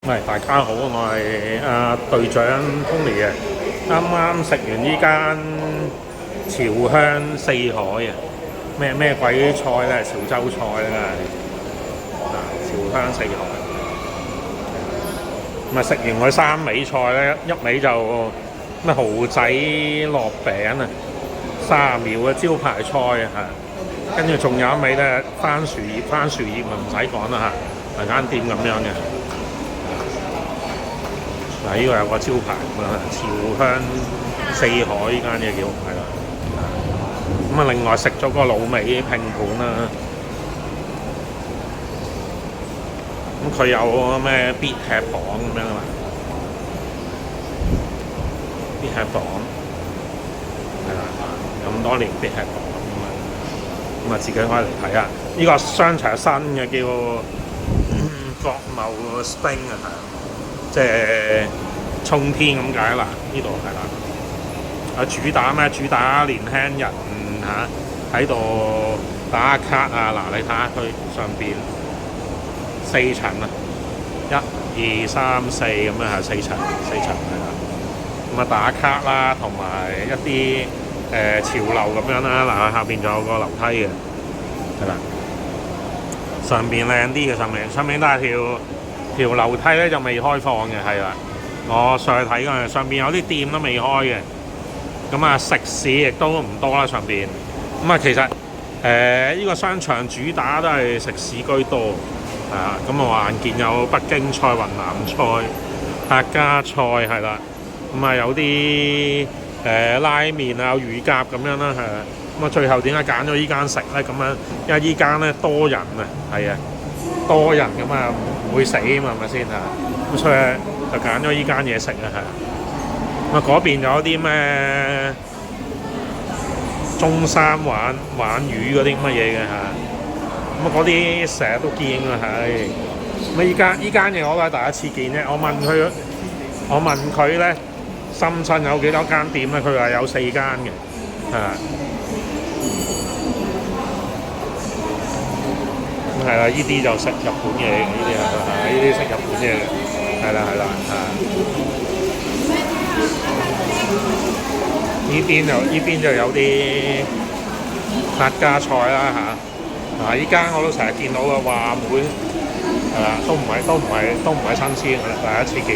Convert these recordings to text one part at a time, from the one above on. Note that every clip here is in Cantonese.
喂，大家好，我係隊長 Tony 嘅。啱啱食完呢間潮香四海啊，咩鬼菜咧？潮州菜啦，潮香四海。咁啊，食完佢三味菜咧，一味就咩蠔仔烙餅啊，30秒嘅招牌菜啊，跟住仲有一味咧番薯葉咪唔使講啦嚇，間店咁樣嘅。嗱，呢個有個招牌咁樣，潮香四海呢間嘢叫係啦。咁啊，另外食咗個滷味拼盤啦。咁佢有咩必吃榜咁樣啊嘛？必吃榜係啦，咁多年必吃榜咁啊，自己可以嚟睇下。呢個商場新嘅叫國貿 Spring 啊，即係衝天咁解啦。呢度係啦，主打咩？主打年輕人喺度打卡啊！嗱，你睇下佢上邊4層啊，1、2、3、4咁樣係4層係啦。咁啊打卡啦，同埋一啲潮流咁樣啦。嗱，下邊仲有個樓梯嘅，係啦。上邊靚啲嘅，上面都係條樓梯咧就未開放嘅，係啦。我上去睇嘅，上邊有啲店都未開嘅。咁啊食肆亦都唔多啦，上邊。咁啊其實呢個商場主打都係食肆居多。咁啊，還見有北京菜、雲南菜、客家菜係啦，咁啊有啲拉麵啊、乳鴿咁樣啦，係啊。咁啊，最後點解揀咗依間食咧？咁樣因為依間咧多人啊，係啊，多人咁啊唔會死啊嘛，係咪先嚇？咁所以就揀咗依間嘢食啊，係。咁啊嗰邊有啲咩中山玩魚嗰啲咁嘅嘢嘅嚇。咁啊嗰啲成日都見啊，係。咁依間嘢我都係第一次見啫。我問佢咧，深圳有幾多間店咧？佢話有4間嘅，咁係啦，呢啲就食日本嘢嘅，呢啲係呢啲食日本嘢嘅，係啦呢邊就有啲客家菜啦嚇。依間我都成日見到嘅話妹，係啦，都唔係新鮮嘅啦，第一次見。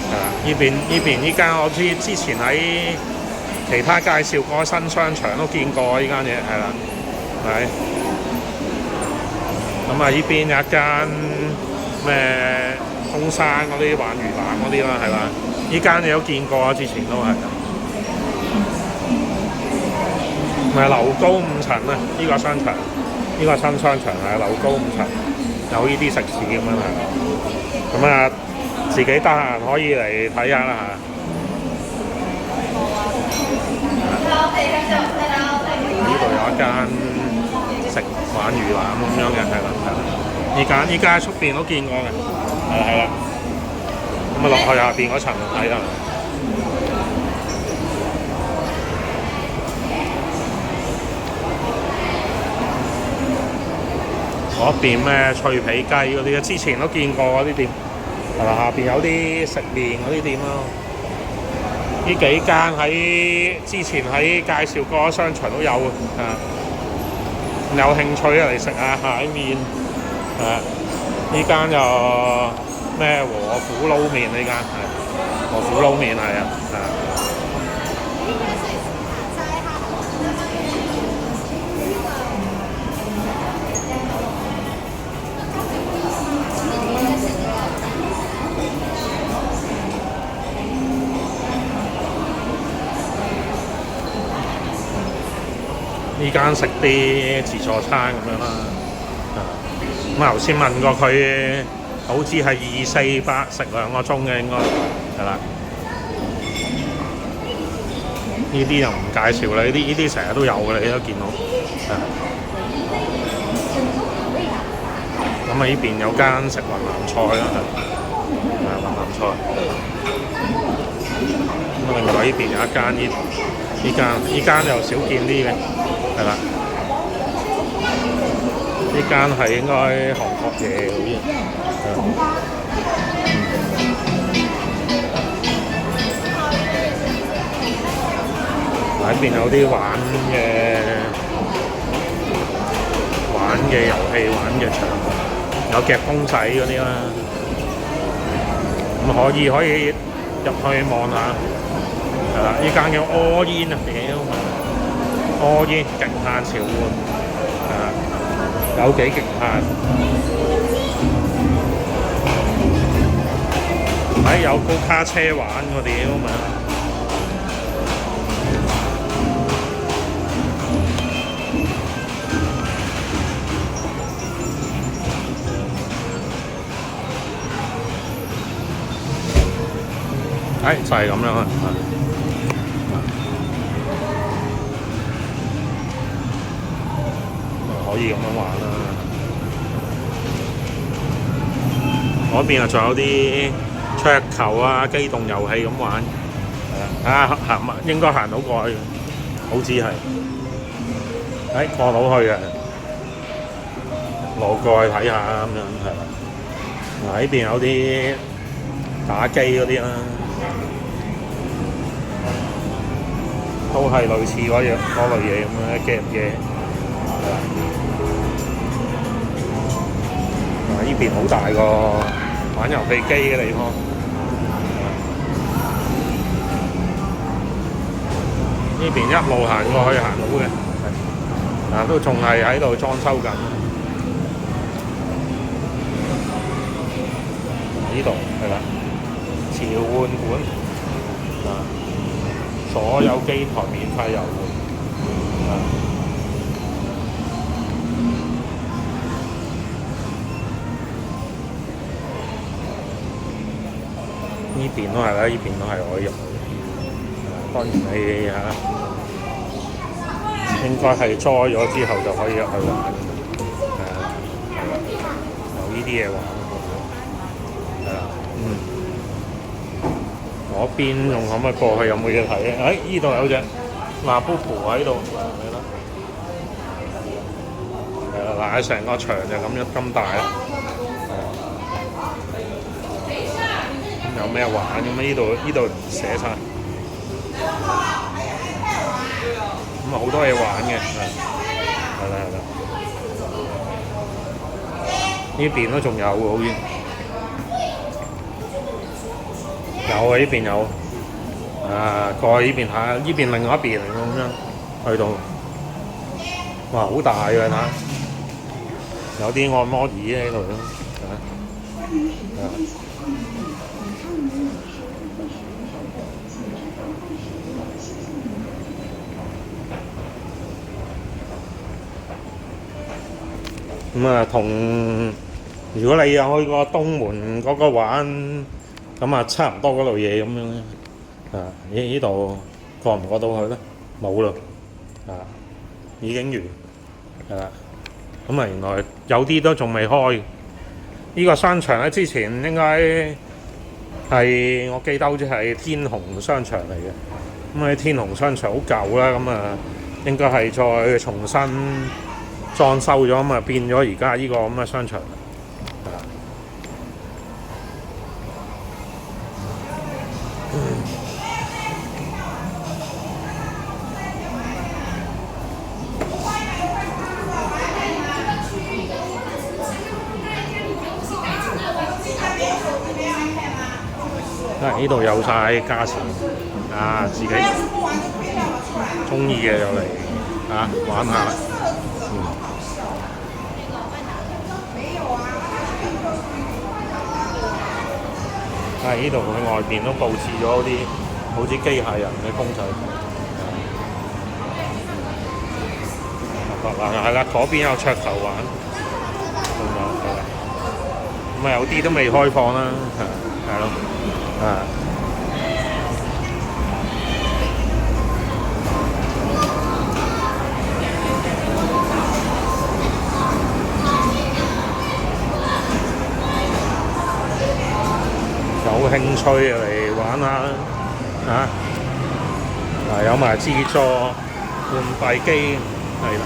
係啦，呢間我知之前喺其他介紹過新商場都見過呢間嘢，係啦，係。咁啊，呢邊有一間咩中山嗰啲玩魚腩嗰啲啦，係啦，呢間你都見過，之前都係。唔係樓高5層啊，呢個商場。呢個新商場係樓高5層，有呢啲食肆咁樣係。咁啊，自己得閒可以嚟睇下啦嚇。呢度有一間食玩魚腩咁樣嘅，係啦。呢間喺出邊都見過嘅，係啦。咁啊落去下邊嗰層睇下。嗰邊咩脆皮雞嗰啲，之前都見過嗰啲店，係啦，下邊有啲食麵嗰啲店咯。呢幾間之前喺介紹過商場都有嘅，有興趣嚟食下蟹麵，呢間就咩和府撈麵呢間係和府撈麵係啊。呢間食啲自助餐咁樣啦，咁頭先問過佢，好似係200-400食2個鐘嘅應該，係啦。呢啲就唔介紹啦，呢啲成日都有嘅，你都見到。咁啊，呢邊有間食雲南菜啦，係雲南菜。咁啊，另外呢邊有一間呢間又少見啲嘅。係啦，呢間係應該韓國嘢好似，喺邊有啲玩嘅遊戲、玩嘅場，有夾公仔嗰啲啦。咁可以入去望下，係啦。呢間叫柯煙啊，屌！柯煙極限潮玩，係啦，有幾極限。有高卡車玩嗰啲嘛。就係咁樣啊。可以咁樣玩啦。嗰邊啊，仲有啲桌球啊、機動遊戲咁玩，係啦。應該行到過去，好似係。過到去嘅，路過去睇下咁樣係啦。呢邊有啲打機嗰啲啦，都係類似嗰類嘢咁樣game嘅。呢邊好大個玩遊戲機嘅地方。呢邊一路行過去行到嘅，都仲係喺度裝修緊。呢度係啦，潮玩館，所有機台免費遊玩。呢邊都係啦，呢邊都係可以入去。當然你應該係栽咗之後就可以入去玩。有呢啲嘢玩。嗰邊仲可唔可以過去？有冇嘢睇啊？呢度有隻納布布喺度，成個場就咁大啦。有咩玩咁啊？呢度寫晒，咁好多嘢玩嘅，係啦。呢邊都仲有喎，好似有呢邊有。過去呢邊睇，呢邊另外一邊嚟咁樣去到，哇，好大嘅睇，有啲按摩椅喺度咯，同如果你有去過東門嗰個玩，咁差唔多嗰類嘢咁樣咧。呢度過唔過到去咧？冇啦，已經完，原來有啲都仲未開。呢個商場咧，之前應該係我記得好似係天虹商場嚟嘅。咁天虹商場好舊啦，應該係再重新裝修咗，變咗而家呢個咁嘅商場。呢度有晒價錢，自己中意嘅就嚟玩下啦。呢度佢外邊都佈置咗啲好似機械人嘅公仔。係啦，嗰邊有桌球玩，有啲都未開放啦，係咯。有興趣嚟玩下有埋自助換幣機，係啦。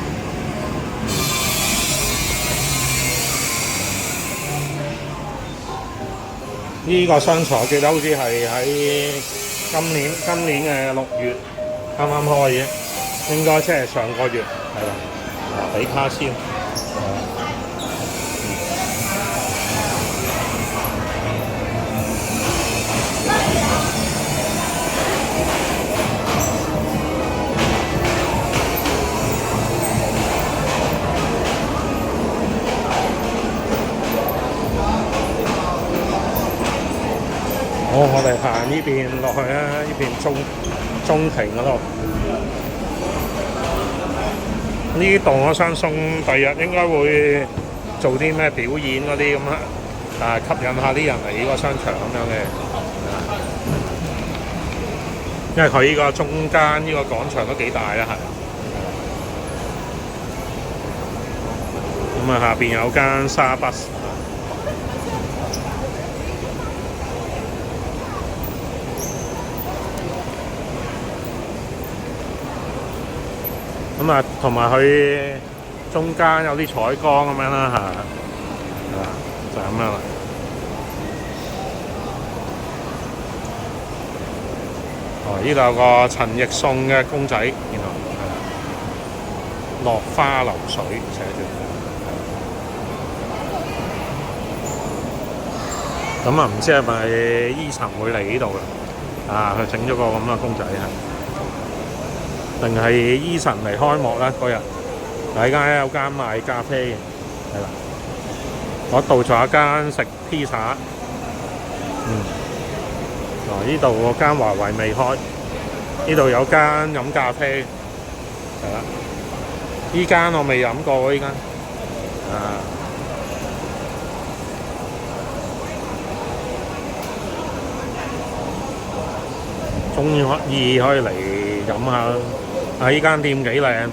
呢個商場我記得好似係喺今年嘅6月啱啱開嘅。應該即係上個月係啦，比卡超。好，我哋行呢邊落去啦，呢邊中庭嗰度。呢度我相信第日應該會做啲咩表演嗰啲咁啊，吸引下啲人嚟呢個商場咁樣嘅。因為佢呢個中間呢個廣場都幾大啦，係。咁啊，下邊有間沙巴。咁啊，同埋佢中間有啲彩光咁樣啦，就咁樣啦。呢度有個陳奕迅嘅公仔，然後落花流水寫住。咁啊，唔知係咪Eason會嚟呢度嘅？佢整咗個咁嘅公仔定係Eason嚟開幕咧嗰日？喺間有間賣咖啡嘅，係啦。嗰度仲有一間食披薩。呢度嗰間華為未開，呢度有間飲咖啡，係啦。依間我未飲過喎，依間。終於可以嚟飲下。依間店幾靚，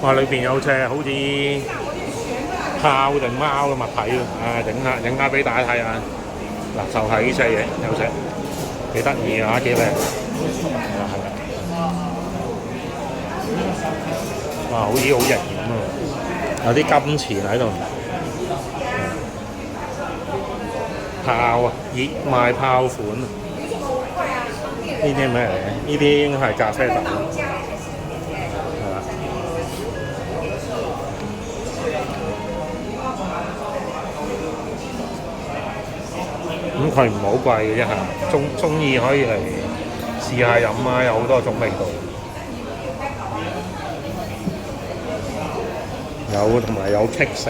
哇！裏邊有隻好似豹定貓嘅物體喎，影下俾大家睇下。嗱，就係呢隻嘢，有隻幾得意啊，幾靚。哇！好似好型咁啊，有啲金錢喺度。豹啊，熱賣豹款啊！呢啲咩嚟嘅？呢啲應該係咖啡豆。咁佢唔係好貴嘅啫，中意可以嚟試下飲啊，有好多種味道。同埋有棘食。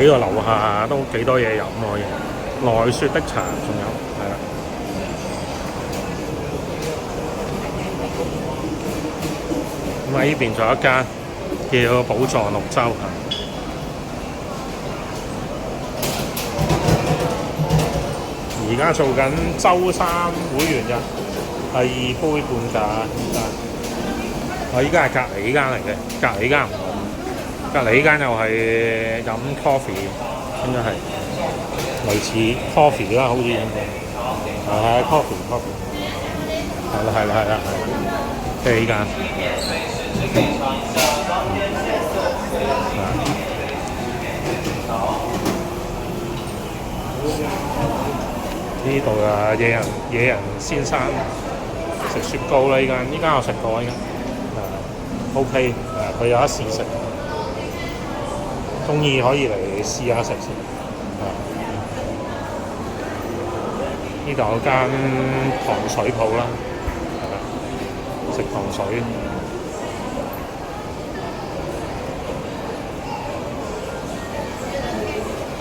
呢個樓下都幾多嘢飲喎，奈雪的茶仲有，係啦。咁喺呢邊仲有一間叫寶藏綠洲而家做緊周3會員日，係2杯半價依家。依家係隔離呢間嚟嘅，隔離呢間唔同。隔離呢間又係飲 coffee， 應該係類似 coffee 啦，好似應該係coffee， 係啦，即係呢間。呢度啊，野人先生食雪糕啦，呢間我食過，呢間OK，佢有得試食。中意可以嚟試下食先。呢度有間糖水鋪啦，食糖水。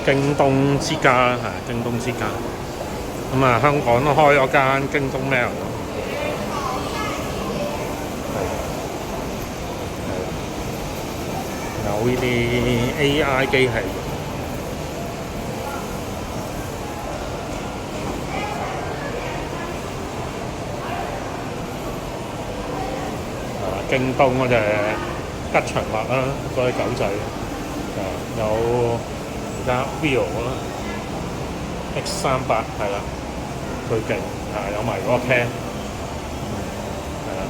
京東之家係京東之家。咁啊，香港都開咗間京東 Mail。有呢啲 AI 機器，京東嗰隻吉祥物啦，嗰隻狗仔，有而家 Vivo 啦 X38係啦，最勁有埋嗰個 cam 係啦。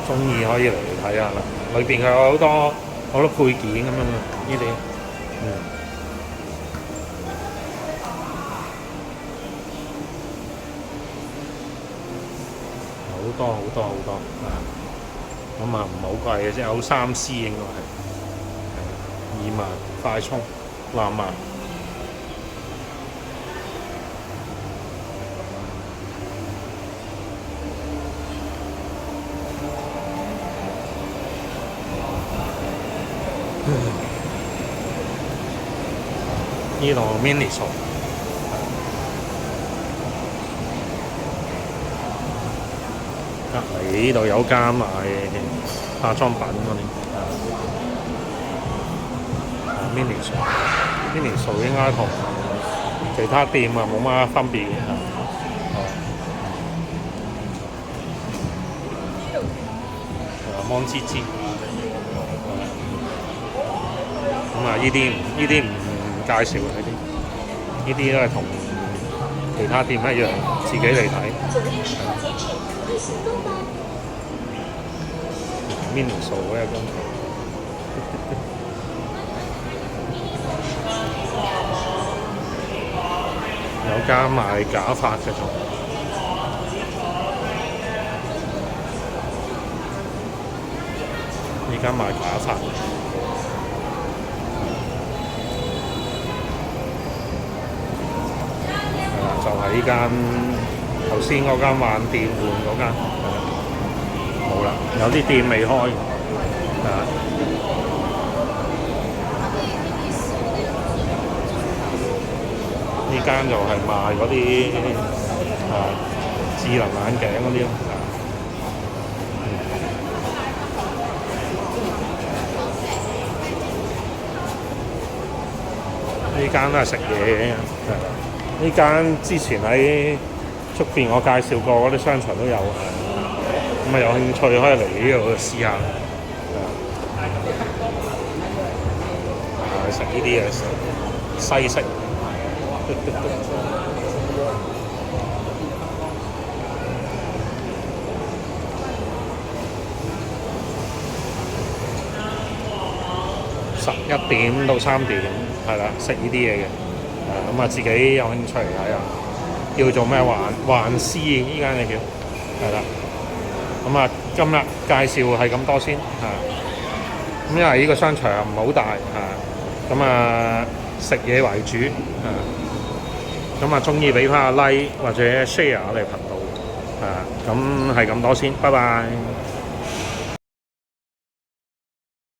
中意可以嚟睇下啦。裏邊佢有好多配件咁樣呢啲，好多啊！咁啊唔好貴嘅啫，有3C應該係2萬快充藍牙。呢度 mini 數，隔離呢度有間賣化妝品嗰啲，mini 數，mini 數應該同其他店啊冇乜分別嘅。芒芝芝，咁啊呢啲唔介紹嘅呢啲都係同其他店一樣，自己嚟睇。mini 數嗰一間，有間賣假髮嘅仲。呢間賣假髮，係啦，就係呢間頭先嗰間玩電玩嗰間，冇啦，有啲店未開，係啦。呢間就係賣嗰啲智能眼鏡嗰啲咯。呢間都係食嘢嘅，呢間之前喺出邊我介紹過嗰啲商場都有，咁啊有興趣可以嚟呢度試下。食呢啲嘢西式。11點到3點，係啦，食呢啲嘢嘅，咁啊自己有興趣嚟睇下，叫做咩環絲呢間嘢叫，係啦，咁啊今日介紹係咁多先，咁因為呢個商場唔係好大，咁啊食嘢為主，咁啊中意俾翻個 like 或者 share 我哋頻道，咁係咁多先，拜拜。